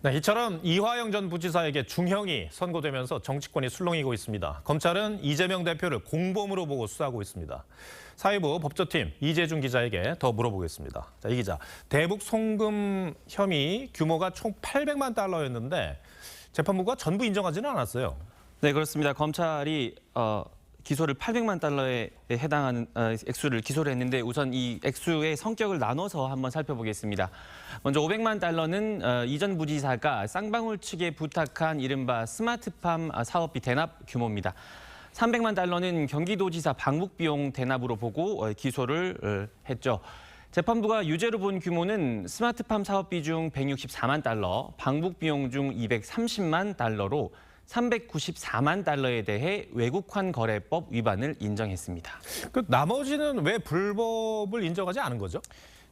네, 이처럼 이화영 전 부지사에게 중형이 선고되면서 정치권이 술렁이고 있습니다. 검찰은 이재명 대표를 공범으로 보고 수사하고 있습니다. 사회부 법조팀 이재준 기자에게 더 물어보겠습니다. 자, 이 기자, 대북 송금 혐의 규모가 총 800만 달러였는데 재판부가 전부 인정하지는 않았어요. 네, 그렇습니다. 검찰이 기소를 800만 달러에 해당하는 액수를 기소를 했는데 우선 이 액수의 성격을 나눠서 한번 살펴보겠습니다. 먼저 500만 달러는 이전 부지사가 쌍방울 측에 부탁한 이른바 스마트팜 사업비 대납 규모입니다. 300만 달러는 경기도지사 방북비용 대납으로 보고 기소를 했죠. 재판부가 유죄로 본 규모는 스마트팜 사업비 중 164만 달러, 방북비용 중 230만 달러로 394만 달러에 대해 외국환 거래법 위반을 인정했습니다. 그 나머지는 왜 불법을 인정하지 않은 거죠?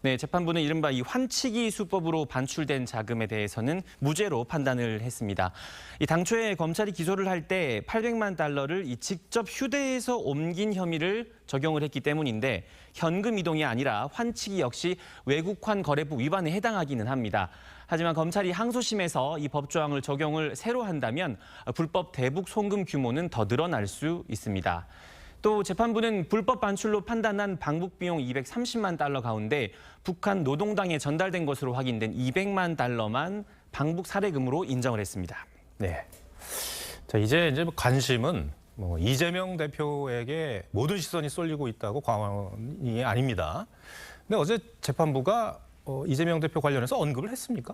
네, 재판부는 이른바 이 환치기 수법으로 반출된 자금에 대해서는 무죄로 판단을 했습니다. 이 당초에 검찰이 기소를 할 때 800만 달러를 직접 휴대해서 옮긴 혐의를 적용을 했기 때문인데 현금 이동이 아니라 환치기 역시 외국환 거래법 위반에 해당하기는 합니다. 하지만 검찰이 항소심에서 이 법조항을 적용을 새로 한다면 불법 대북 송금 규모는 더 늘어날 수 있습니다. 또 재판부는 불법 반출로 판단한 방북 비용 230만 달러 가운데 북한 노동당에 전달된 것으로 확인된 200만 달러만 방북 사례금으로 인정을 했습니다. 네. 자, 이제 관심은 이재명 대표에게 모든 시선이 쏠리고 있다고 과언이 아닙니다. 근데 어제 재판부가 이재명 대표 관련해서 언급을 했습니까?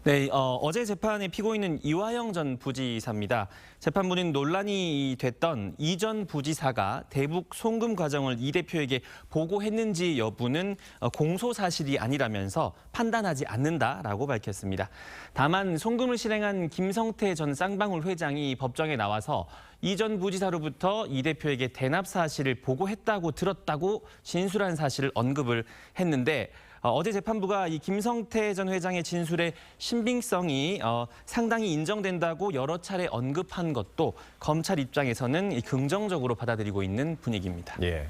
네, 어제 재판의 피고인은 이화영 전 부지사입니다. 재판부는 논란이 됐던 이 전 부지사가 대북 송금 과정을 이 대표에게 보고했는지 여부는 공소 사실이 아니라면서 판단하지 않는다라고 밝혔습니다. 다만 송금을 실행한 김성태 전 쌍방울 회장이 법정에 나와서 이 전 부지사로부터 이 대표에게 대납 사실을 보고했다고 들었다고 진술한 사실을 언급을 했는데 어제 재판부가 이 김성태 전 회장의 진술의 신빙성이 상당히 인정된다고 여러 차례 언급한 것도 검찰 입장에서는 긍정적으로 받아들이고 있는 분위기입니다. 예.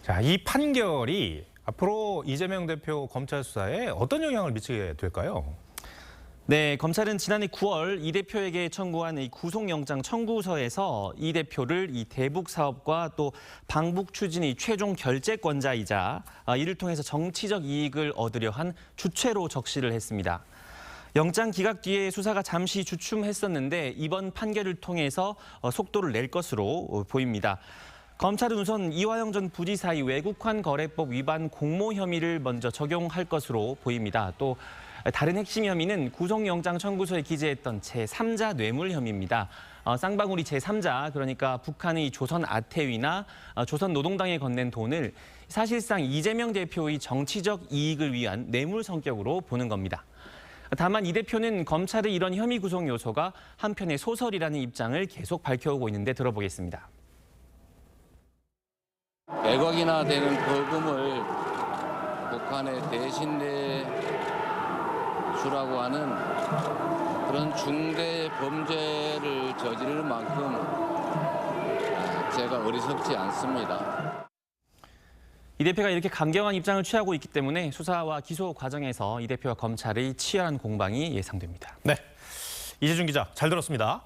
자, 이 판결이 앞으로 이재명 대표 검찰 수사에 어떤 영향을 미치게 될까요? 네, 검찰은 지난해 9월 이 대표에게 청구한 이 구속영장 청구서에서 이 대표를 이 대북 사업과 또 방북 추진의 최종 결재권자이자 이를 통해서 정치적 이익을 얻으려 한 주체로 적시를 했습니다. 영장 기각 뒤에 수사가 잠시 주춤했었는데 이번 판결을 통해서 속도를 낼 것으로 보입니다. 검찰은 우선 이화영 전 부지사의 외국환 거래법 위반 공모 혐의를 먼저 적용할 것으로 보입니다. 또 다른 핵심 혐의는 구속영장 청구서에 기재했던 제3자 뇌물 혐의입니다. 쌍방울이 제3자, 그러니까 북한의 조선 아태위나 조선 노동당에 건넨 돈을 사실상 이재명 대표의 정치적 이익을 위한 뇌물 성격으로 보는 겁니다. 다만 이 대표는 검찰의 이런 혐의 구성 요소가 한편의 소설이라는 입장을 계속 밝혀오고 있는데 들어보겠습니다. 백억이나 되는 거금을 북한에 대신 내주라고 하는 그런 중대 범죄를 저지를 만큼 제가 어리석지 않습니다. 이 대표가 이렇게 강경한 입장을 취하고 있기 때문에 수사와 기소 과정에서 이 대표와 검찰의 치열한 공방이 예상됩니다. 네, 이재준 기자 잘 들었습니다.